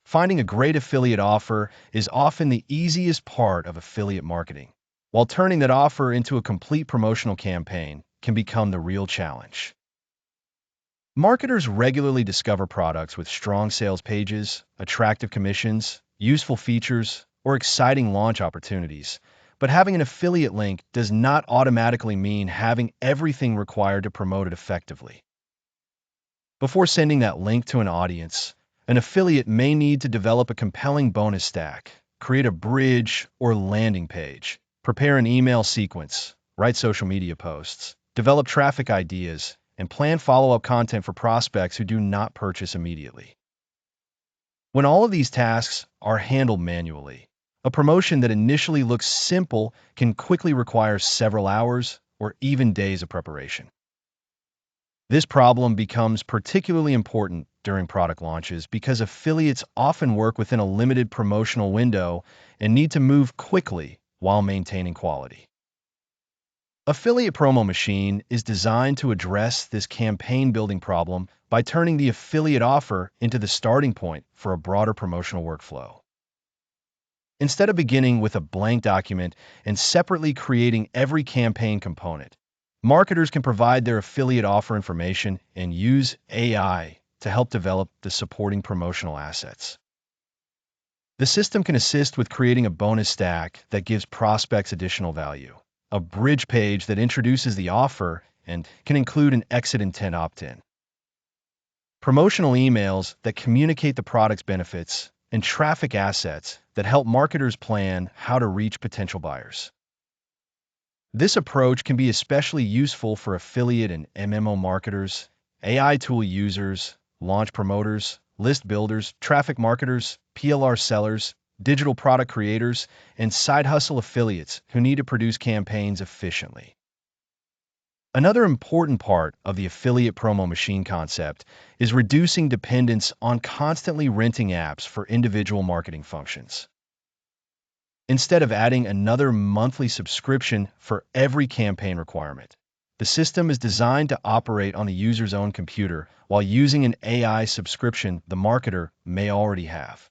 Finding a great affiliate offer is often the easiest part of affiliate marketing, while turning that offer into a complete promotional campaign can become the real challenge. Marketers regularly discover products with strong sales pages, attractive commissions, useful features, or exciting launch opportunities, but having an affiliate link does not automatically mean having everything required to promote it effectively. Before sending that link to an audience, an affiliate may need to develop a compelling bonus stack, create a bridge or landing page, prepare an email sequence, write social media posts, develop traffic ideas, and plan follow-up content for prospects who do not purchase immediately. When all of these tasks are handled manually, a promotion that initially looks simple can quickly require several hours or even days of preparation. This problem becomes particularly important during product launches because affiliates often work within a limited promotional window and need to move quickly while maintaining quality. Affiliate Promo Machine is designed to address this campaign building problem by turning the affiliate offer into the starting point for a broader promotional workflow. Instead of beginning with a blank document and separately creating every campaign component, marketers can provide their affiliate offer information and use AI to help develop the supporting promotional assets. The system can assist with creating a bonus stack that gives prospects additional value, a bridge page that introduces the offer and can include an exit intent opt-in, promotional emails that communicate the product's benefits, and traffic assets that help marketers plan how to reach potential buyers. This approach can be especially useful for affiliate and MMO marketers, AI tool users, launch promoters, list builders, traffic marketers, PLR sellers, digital product creators, and side hustle affiliates who need to produce campaigns efficiently. Another important part of the affiliate promo machine concept is reducing dependence on constantly renting apps for individual marketing functions. Instead of adding another monthly subscription for every campaign requirement, the system is designed to operate on the user's own computer while using an AI subscription the marketer may already have.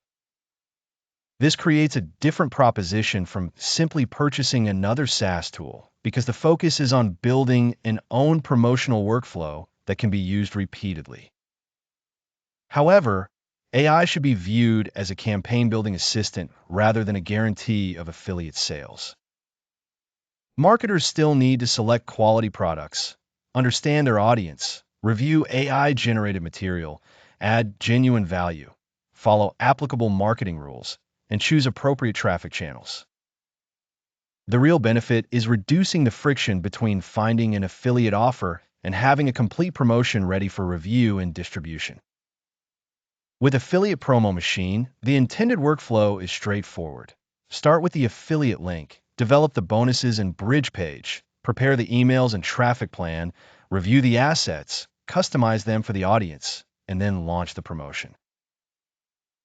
This creates a different proposition from simply purchasing another SaaS tool because the focus is on building an own promotional workflow that can be used repeatedly. However, AI should be viewed as a campaign-building assistant rather than a guarantee of affiliate sales. Marketers still need to select quality products, understand their audience, review AI-generated material, add genuine value, follow applicable marketing rules, and choose appropriate traffic channels. The real benefit is reducing the friction between finding an affiliate offer and having a complete promotion ready for review and distribution. With Affiliate Promo Machine, the intended workflow is straightforward. Start with the affiliate link, develop the bonuses and bridge page, prepare the emails and traffic plan, review the assets, customize them for the audience, and then launch the promotion.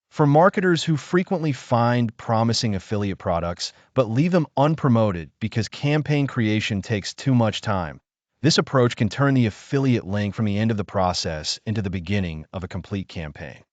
For marketers who frequently find promising affiliate products but leave them unpromoted because campaign creation takes too much time, this approach can turn the affiliate link from the end of the process into the beginning of a complete campaign.